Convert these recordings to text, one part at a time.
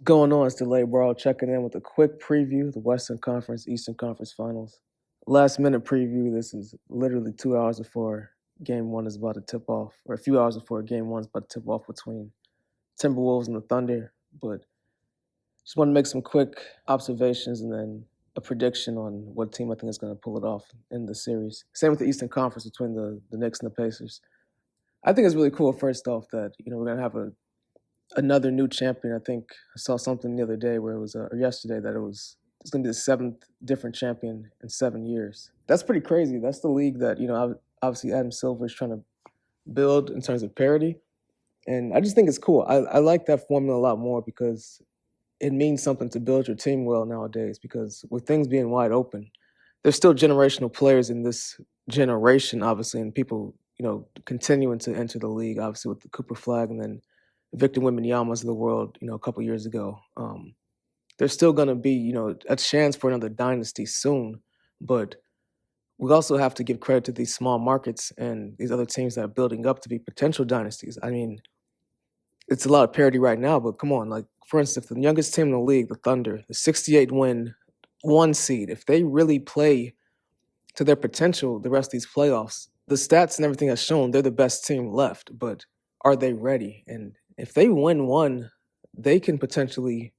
Going on? It's Delaybaro checking in with a quick preview of the Western Conference, Eastern Conference Finals. Last minute preview. This is literally 2 hours before game one is about to tip off, or a few hours before game one is about to tip off between Timberwolves and the Thunder. But just want to make some quick observations and then a prediction on what team I think is going to pull it off in the series. Same with the Eastern Conference between the Knicks and the Pacers. I think it's really cool, first off, that we're going to have another new champion. I think I saw something the other day where it was, or yesterday, that it's going to be the seventh different champion in 7 years. That's pretty crazy. That's the league that obviously Adam Silver is trying to build in terms of parity, and I just think it's cool. I like that formula a lot more because it means something to build your team well nowadays. Because with things being wide open, there's still generational players in this generation, obviously, and people continuing to enter the league, obviously with the Cooper Flag and then Victor Wembanyama's of the world, a couple years ago. There's still going to be, a chance for another dynasty soon, but we also have to give credit to these small markets and these other teams that are building up to be potential dynasties. I mean, it's a lot of parity right now, but come on, like for instance, the youngest team in the league, the Thunder, the 68 win, 1 seed, if they really play to their potential the rest of these playoffs, the stats and everything has shown they're the best team left, but are they ready? And if they win one, they can potentially,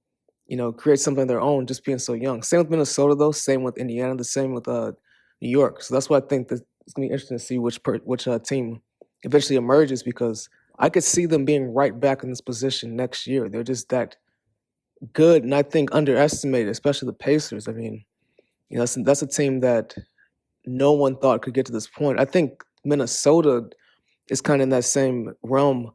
create something of their own just being so young. Same with Minnesota, though. Same with Indiana. The same with New York. So that's why I think that it's going to be interesting to see which team eventually emerges, because I could see them being right back in this position next year. They're just that good, and I think underestimated, especially the Pacers. I mean, that's a team that no one thought could get to this point. I think Minnesota is kind of in that same realm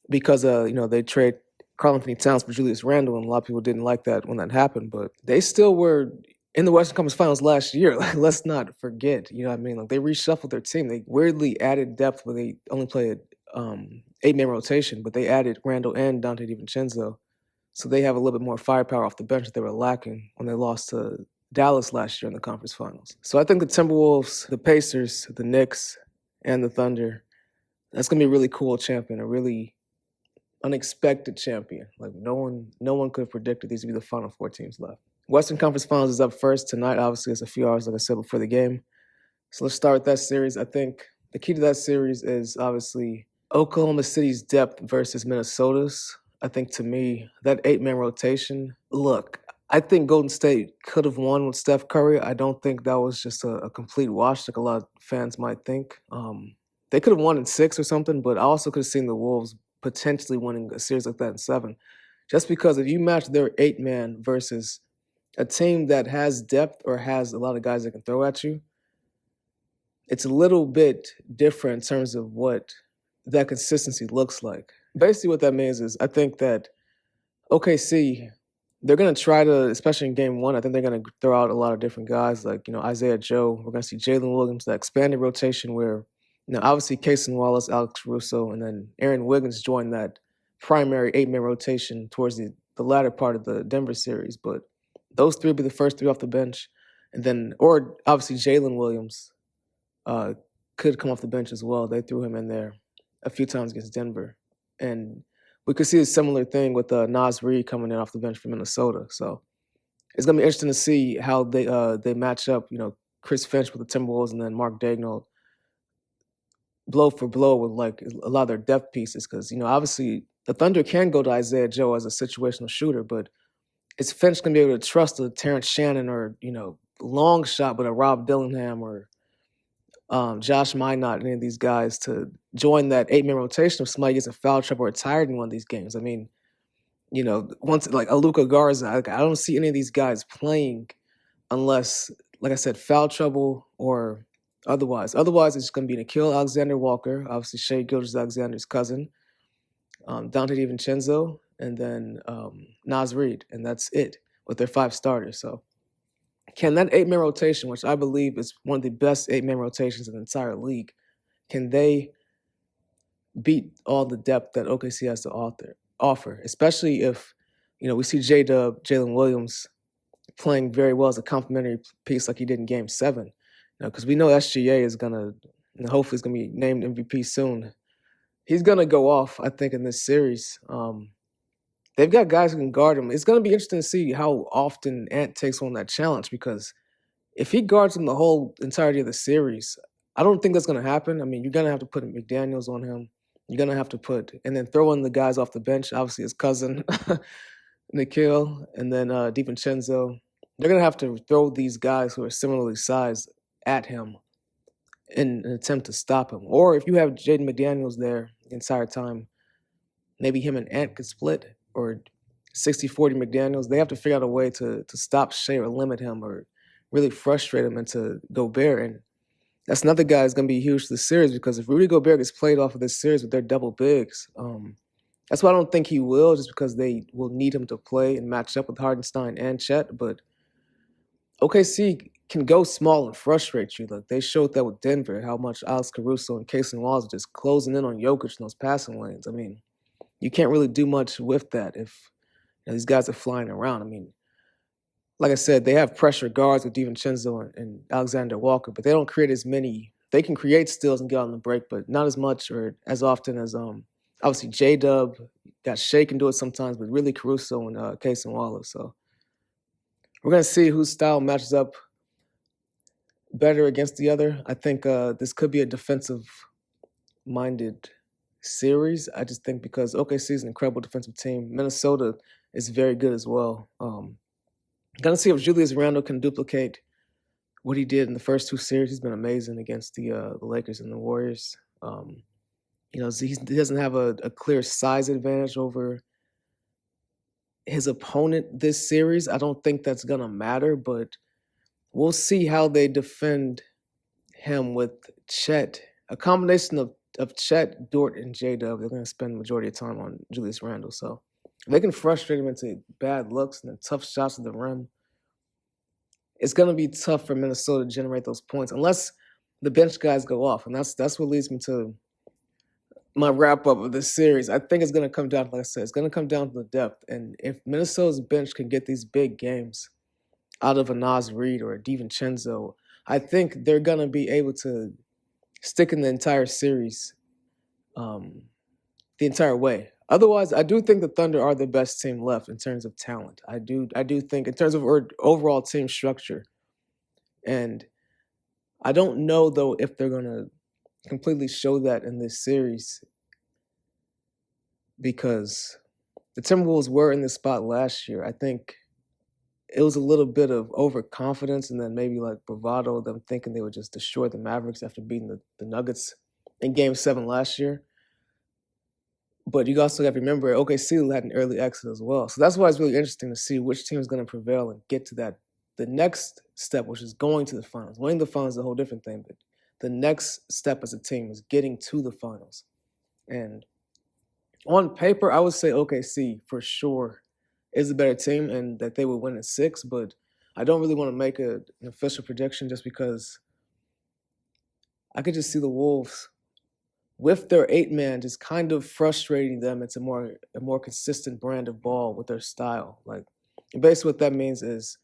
because they trade Karl Anthony Towns for Julius Randle, and a lot of people didn't like that when that happened. But they still were in the Western Conference Finals last year. Like, let's not forget. You know what I mean? Like, they reshuffled their team. They weirdly added depth where they only played 8-man rotation, but they added Randle and Dante DiVincenzo, so they have a little bit more firepower off the bench that they were lacking when they lost to Dallas last year in the conference finals. So I think the Timberwolves, the Pacers, the Knicks, and the Thunder, that's gonna be a really cool champion, a really unexpected champion. Like no one could have predicted these would be the final four teams left. Western Conference Finals is up first tonight. Obviously, it's a few hours, like I said, before the game. So let's start with that series. I think the key to that series is obviously Oklahoma City's depth versus Minnesota's. I think, to me, that 8-man rotation, look, I think Golden State could have won with Steph Curry. I don't think that was just a complete wash like a lot of fans might think. They could have won in 6 or something, but I also could have seen the Wolves potentially winning a series like that in 7. Just because if you match their 8-man versus a team that has depth or has a lot of guys that can throw at you, it's a little bit different in terms of what that consistency looks like. Basically, what that means is I think that OKC, they're going to try to, especially in game one, I think they're going to throw out a lot of different guys like, Isaiah Joe. We're going to see Jalen Williams, that expanded rotation where, obviously Cason Wallace, Alex Russo, and then Aaron Wiggins joined that primary 8-man rotation towards the latter part of the Denver series. But those three will be the first 3 off the bench. And then, or obviously Jalen Williams could come off the bench as well. They threw him in there a few times against Denver. And we could see a similar thing with Naz Reid coming in off the bench from Minnesota. So it's going to be interesting to see how they match up, Chris Finch with the Timberwolves and then Mark Daigneault blow for blow with like a lot of their depth pieces. Because, obviously the Thunder can go to Isaiah Joe as a situational shooter, but is Finch going to be able to trust a Terrence Shannon or, long shot, but a Rob Dillingham or Josh Minot, any of these guys to join that 8-man rotation if somebody gets in foul trouble or tired in one of these games? I mean, once like a Luka Garza, I don't see any of these guys playing unless, like I said, foul trouble or otherwise. Otherwise, it's going to be Nickeil Alexander-Walker, obviously Shai Gilgeous-Alexander's cousin, Dante DiVincenzo, and then Naz Reid, and that's it with their 5 starters. So can that 8-man rotation, which I believe is one of the best 8-man rotations in the entire league, can they beat all the depth that OKC has to offer? Especially if, we see J-Dub, Jalen Williams, playing very well as a complementary piece like he did in Game 7. Because we know SGA is going to, hopefully is going to be named MVP soon. He's going to go off, I think, in this series. they've got guys who can guard him. It's going to be interesting to see how often Ant takes on that challenge because if he guards him the whole entirety of the series, I don't think that's going to happen. I mean, you're going to have to put McDaniels on him. You're going to have to and then throw in the guys off the bench, obviously his cousin, Nikhil, and then DiVincenzo. They're going to have to throw these guys who are similarly sized at him in an attempt to stop him. Or if you have Jaden McDaniels there the entire time, maybe him and Ant could split, or 60-40 McDaniels. They have to figure out a way to stop Shea or limit him or really frustrate him into Gobert. And that's another guy who's going to be huge to the series because if Rudy Gobert gets played off of this series with their double bigs, that's why I don't think he will, just because they will need him to play and match up with Hardenstein and Chet. But OKC can go small and frustrate you. Like they showed that with Denver, how much Alex Caruso and Casey Walls are just closing in on Jokic in those passing lanes. I mean, you can't really do much with that if these guys are flying around. I mean, like I said, they have pressure guards with DiVincenzo and Alexander Walker, but they don't create as many. They can create steals and get on the break, but not as much or as often as obviously J-Dub. Got Shea can do it sometimes, but really Caruso and Case and Wallace. So we're gonna see whose style matches up better against the other. I think this could be a defensive-minded series. I just think because OKC is an incredible defensive team, Minnesota is very good as well. Gonna see if Julius Randle can duplicate what he did in the first two series. He's been amazing against the Lakers and the Warriors. He doesn't have a clear size advantage over his opponent this series. I don't think that's gonna matter, but we'll see how they defend him with Chet. A combination of Chet, Dort, and J-Dub. They're gonna spend the majority of time on Julius Randle. So they can frustrate him into bad looks and then tough shots at the rim. It's going to be tough for Minnesota to generate those points unless the bench guys go off. And that's what leads me to my wrap-up of this series. I think it's going to come down, like I said, it's going to come down to the depth. And if Minnesota's bench can get these big games out of a Naz Reid or a DiVincenzo, I think they're going to be able to stick in the entire series the entire way. Otherwise, I do think the Thunder are the best team left in terms of talent. I do think in terms of overall team structure. And I don't know, though, if they're going to completely show that in this series because the Timberwolves were in this spot last year. I think it was a little bit of overconfidence and then maybe like bravado, them thinking they would just destroy the Mavericks after beating the Nuggets in Game 7 last year. But you also have to remember, OKC had an early exit as well. So that's why it's really interesting to see which team is going to prevail and get to that. The next step, which is going to the finals. Winning the finals is a whole different thing. But the next step as a team is getting to the finals. And on paper, I would say OKC for sure is a better team and that they would win in 6. But I don't really want to make an official prediction just because I could just see the Wolves with their 8-man, just kind of frustrating them into a more consistent brand of ball with their style. Like, basically what that means is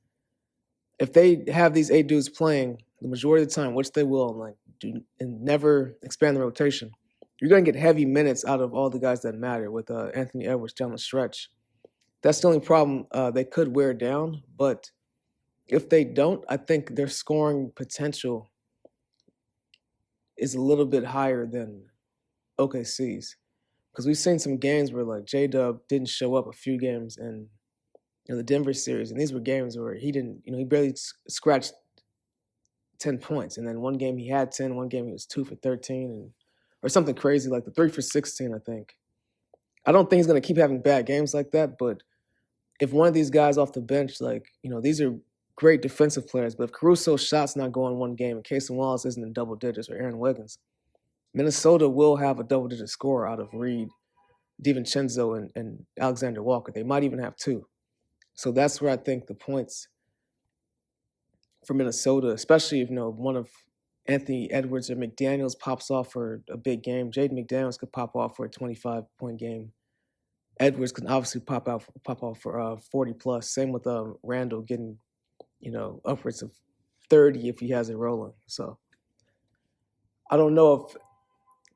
if they have these 8 dudes playing the majority of the time, which they will, and never expand the rotation, you're going to get heavy minutes out of all the guys that matter with Anthony Edwards down the stretch. That's the only problem. They could wear down, but if they don't, I think their scoring potential is a little bit higher than OKC's, because we've seen some games where like J-Dub didn't show up a few games in the Denver series, and these were games where he didn't, he barely scratched 10 points, and then one game he had 10, one game he was 2 for 13, or something crazy like the 3 for 16. I think. I don't think he's gonna keep having bad games like that, but if one of these guys off the bench, these are great defensive players, but if Caruso's shot's not going one game, and Casey Wallace isn't in double digits, or Aaron Wiggins, Minnesota will have a double-digit score out of Reed, DiVincenzo, and Alexander Walker. They might even have 2. So that's where I think the points for Minnesota, especially if one of Anthony Edwards or McDaniels pops off for a big game. Jaden McDaniels could pop off for a 25-point game. Edwards can obviously pop off for 40+. Same with Randall getting, upwards of 30 if he has it rolling. So I don't know if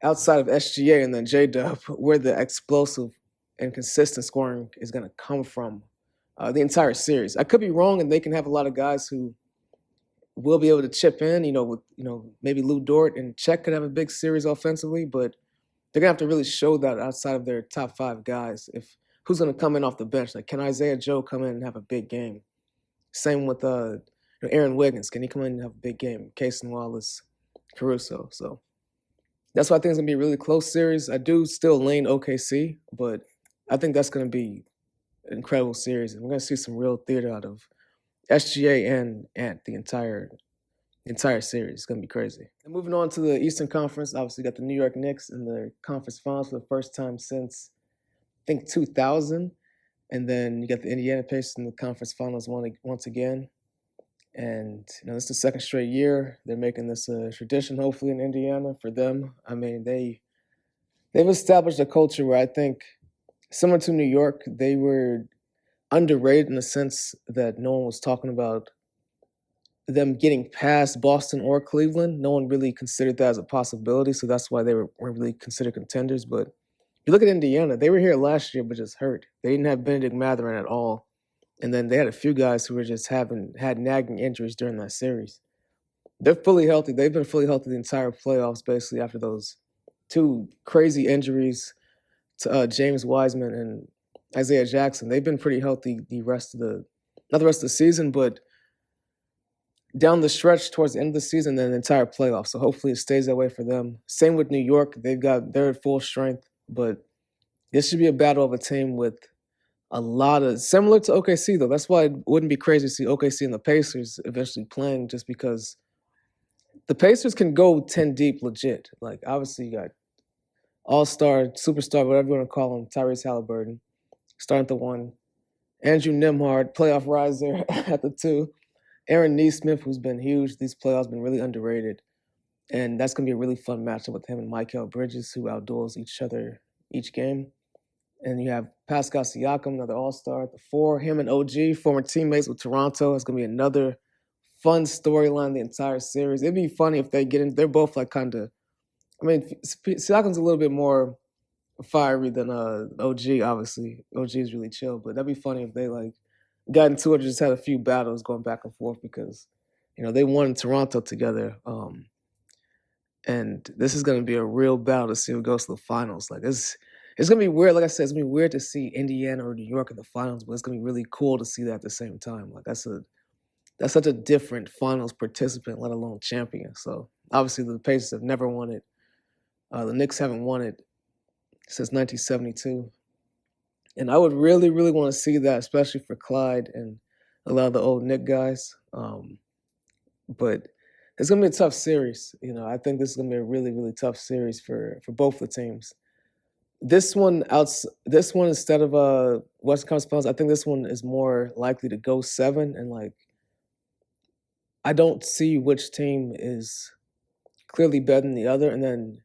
outside of SGA and then J-Dub, we're the explosive and consistent scoring is going to come from the entire series. I could be wrong, and they can have a lot of guys who will be able to chip in. With maybe Lou Dort and Chet could have a big series offensively, but they're gonna have to really show that outside of their top 5 guys. If who's gonna come in off the bench? Like, can Isaiah Joe come in and have a big game? Same with Aaron Wiggins. Can he come in and have a big game? Casey Wallace, Caruso. So that's why I think it's gonna be a really close series. I do still lean OKC, but I think that's gonna be an incredible series, and we're gonna see some real theater out of SGA and Ant the entire series. It's gonna be crazy. And moving on to the Eastern Conference, obviously got the New York Knicks in the conference finals for the first time since I think 2000, and then you got the Indiana Pacers in the conference finals once again. And it's the second straight year they're making this a tradition, hopefully in Indiana for them. I mean, they've established a culture where I think, similar to New York, they were underrated in the sense that no one was talking about them getting past Boston or Cleveland. No one really considered that as a possibility, so that's why they weren't really considered contenders. But if you look at Indiana, they were here last year but just hurt. They didn't have Benedict Mathurin at all. And then they had a few guys who were just had nagging injuries during that series. They're fully healthy. They've been fully healthy the entire playoffs, basically, after those 2 crazy injuries to James Wiseman and Isaiah Jackson. They've been pretty healthy not the rest of the season, but down the stretch towards the end of the season, then the entire playoffs. So hopefully it stays that way for them. Same with New York. They're at full strength, but this should be a battle of a team with a lot of similar to OKC though. That's why it wouldn't be crazy to see OKC and the Pacers eventually playing, just because the Pacers can go 10 deep legit. Like, obviously you got all-star, superstar, whatever you want to call him, Tyrese Halliburton, starting at the 1. Andrew Nembhard, playoff riser at the 2. Aaron Nesmith, who's been huge these playoffs, been really underrated. And that's going to be a really fun matchup with him and Mikal Bridges, who outduels each other each game. And you have Pascal Siakam, another all-star at the 4. Him and OG, former teammates with Toronto. It's going to be another fun storyline the entire series. It'd be funny if they get in. They're both like kind of, I mean, Siakam's a little bit more fiery than OG, obviously. OG is really chill, but that'd be funny if they like got into it and just had a few battles going back and forth, because they won in Toronto together. And this is going to be a real battle to see who goes to the finals. Like, it's going to be weird. Like I said, it's going to be weird to see Indiana or New York in the finals, but it's going to be really cool to see that at the same time. Like, that's such a different finals participant, let alone champion. So obviously the Pacers have never won it. The Knicks haven't won it since 1972. And I would really, really want to see that, especially for Clyde and a lot of the old Knick guys. But it's going to be a tough series. I think this is going to be a really, really tough series for both the teams. This one instead of Western Conference Finals, I think this one is more likely to go 7. And like, I don't see which team is clearly better than the other. And then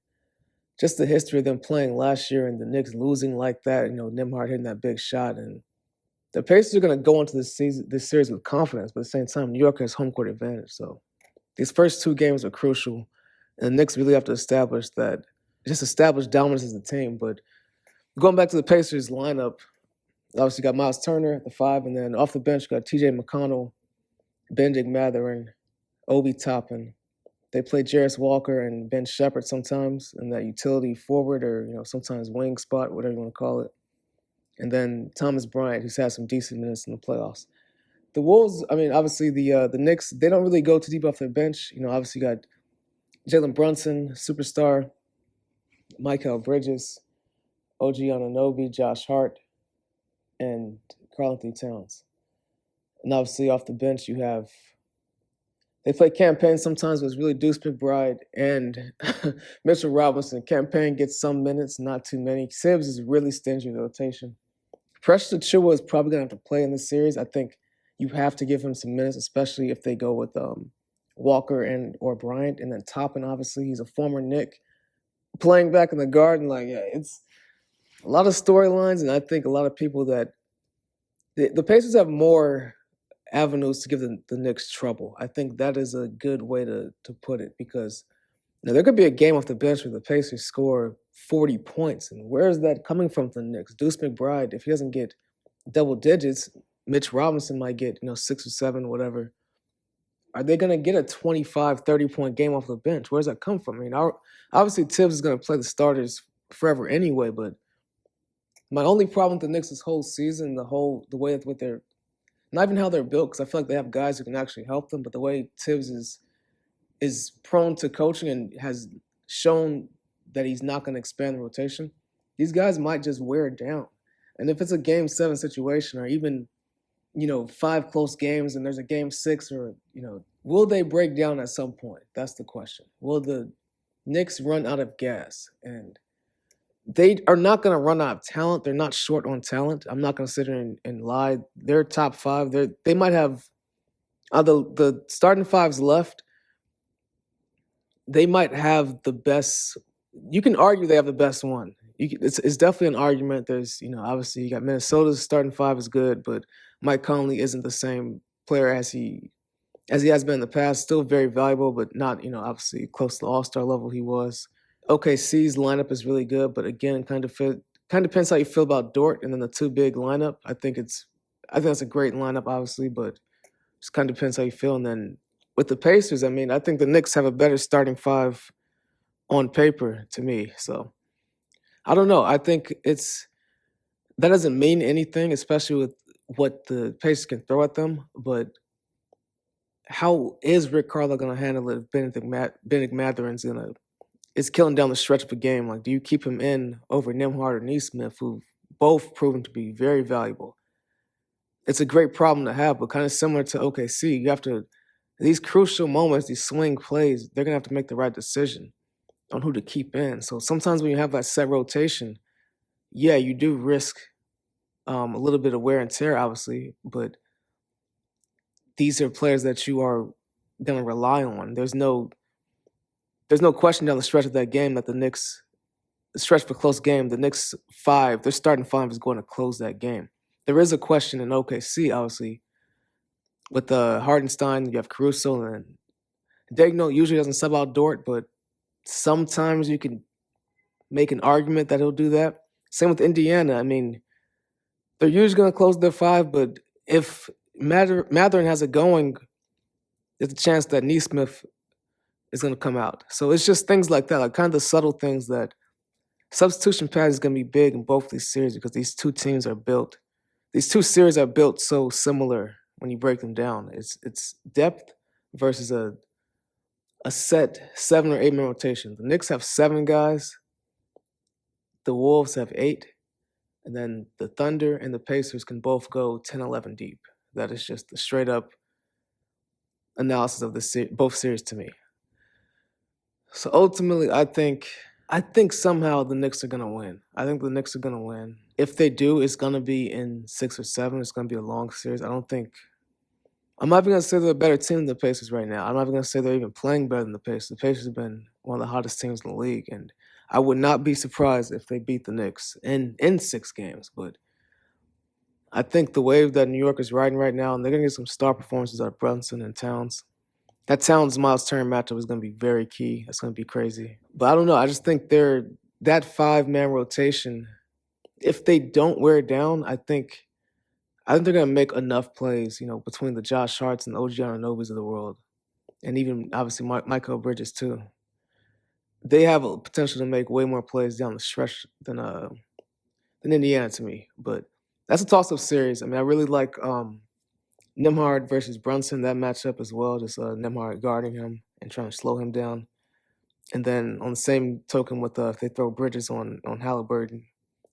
just the history of them playing last year and the Knicks losing like that, Nembhard hitting that big shot. And the Pacers are going to go into this series with confidence, but at the same time, New York has home court advantage. So these first 2 games are crucial, and the Knicks really have to establish dominance as a team. But going back to the Pacers lineup, obviously you got Miles Turner at the 5, and then off the bench you got T.J. McConnell, Benedict Mathurin, Obi Toppin. They play Jarris Walker and Ben Shepherd sometimes in that utility forward or sometimes wing spot, whatever you want to call it. And then Thomas Bryant, who's had some decent minutes in the playoffs. The Wolves, I mean, obviously the Knicks, they don't really go too deep off their bench. Obviously you got Jalen Brunson, superstar, Mikal Bridges, OG Anunoby, Josh Hart, and Karl-Anthony Towns. And obviously off the bench you have, they play Campaign sometimes, but it's really Deuce McBride and Mitchell Robinson. Campaign gets some minutes, not too many. Sims is really stingy in the rotation. Precious Achiuwa is probably going to have to play in this series. I think you have to give him some minutes, especially if they go with Walker or Bryant. And then Toppin, obviously, he's a former Knick. Playing back in the Garden, it's a lot of storylines, and I think a lot of people that the Pacers have more avenues to give the Knicks trouble. I think that is a good way to put it, because Now, there could be a game off the bench where the Pacers score 40 points. And where is that coming from for the Knicks? Deuce McBride, if he doesn't get double digits, Mitch Robinson might get, 6 or 7, whatever. Are they going to get a 25, 30-point game off the bench? Where does that come from? I mean, obviously Tibbs is going to play the starters forever anyway, but my only problem with the Knicks this whole season, the way that with their, not even how they're built, because I feel like they have guys who can actually help them, but the way Tibbs is prone to coaching and has shown that he's not going to expand the rotation, these guys might just wear it down. And if it's a game 7 situation or even, 5 close games and there's a game 6 or, will they break down at some point? That's the question. Will the Knicks run out of gas? And they are not going to run out of talent. They're not short on talent. I'm not going to sit here and lie. They're top 5. They might have the starting 5s left. They might have the best. You can argue they have the best one. It's definitely an argument. There's, obviously you got Minnesota's starting 5 is good, but Mike Conley isn't the same player as he has been in the past. Still very valuable, but not, obviously close to the All-Star level he was. OKC's lineup is really good, but again, kind of depends how you feel about Dort and then the 2 big lineup. I think that's a great lineup, obviously, but just kind of depends how you feel. And then with the Pacers, I mean, I think the Knicks have a better starting 5 on paper to me. So I don't know. I think that doesn't mean anything, especially with what the Pacers can throw at them. But how is Rick Carlisle going to handle it if Bennedict Mathurin's is killing down the stretch of a game? Like, do you keep him in over Nembhard or Nesmith, who've both proven to be very valuable? It's a great problem to have, but kind of similar to OKC. You have to, these crucial moments, these swing plays, they're going to have to make the right decision on who to keep in. So sometimes when you have that set rotation, yeah, you do risk a little bit of wear and tear, obviously, but these are players that you are going to rely on. There's no question down the stretch of that game that the Knicks, the stretch of a close game, the Knicks 5, their starting 5 is going to close that game. There is a question in OKC, obviously, with Hardenstein, you have Caruso, and Degno usually doesn't sub out Dort, but sometimes you can make an argument that he'll do that. Same with Indiana. I mean, they're usually going to close their 5, but if Mathurin has it going, there's a chance that Nesmith is going to come out. So it's just things like that, like kind of the subtle things that substitution pattern is going to be big in both these series because these two series are built so similar when you break them down. It's depth versus a set 7 or 8 man rotation. The Knicks have 7 guys. The Wolves have 8. And then the Thunder and the Pacers can both go 10, 11 deep. That is just a straight-up analysis of both series to me. So ultimately, I think somehow the Knicks are going to win. I think the Knicks are going to win. If they do, it's going to be in 6 or 7. It's going to be a long series. I'm not even going to say they're a better team than the Pacers right now. I'm not even going to say they're even playing better than the Pacers. The Pacers have been one of the hottest teams in the league, and I would not be surprised if they beat the Knicks in 6 games. But I think the wave that New York is riding right now, and they're going to get some star performances out of Brunson and Towns. That Towns-Miles Turner matchup is going to be very key. That's going to be crazy. But I don't know. I just think that 5-man rotation, if they don't wear it down, I think they're going to make enough plays, between the Josh Harts and OG Anunobies of the world, and even, obviously, Michael Bridges, too. They have a potential to make way more plays down the stretch than Indiana to me. But that's a toss-up series. I mean, I really like Nembhard versus Brunson, that matchup as well. Just Nembhard guarding him and trying to slow him down. And then on the same token with if they throw Bridges on Halliburton,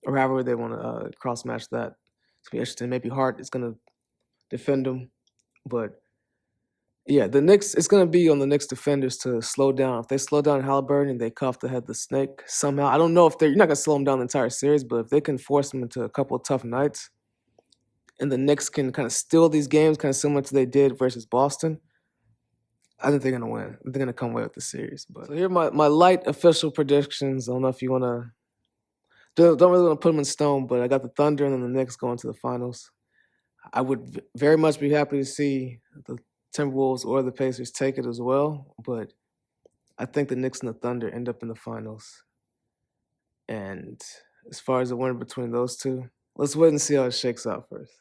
or however they want to cross-match that. It's going to be interesting. Maybe Hart is going to defend him. But, yeah, the Knicks, it's going to be on the Knicks defenders to slow down. If they slow down Halliburton and they cuff the head of the snake somehow, I don't know if you're not going to slow him down the entire series, but if they can force him into a couple of tough nights, and the Knicks can kind of steal these games, kind of similar to they did versus Boston, I think they're going to win. They're going to come away with the series. But so here are my light official predictions. I don't know if you want to... Don't really want to put them in stone, but I got the Thunder and then the Knicks going to the finals. I would very much be happy to see the Timberwolves or the Pacers take it as well, but I think the Knicks and the Thunder end up in the finals. And as far as the winner between those two, let's wait and see how it shakes out first.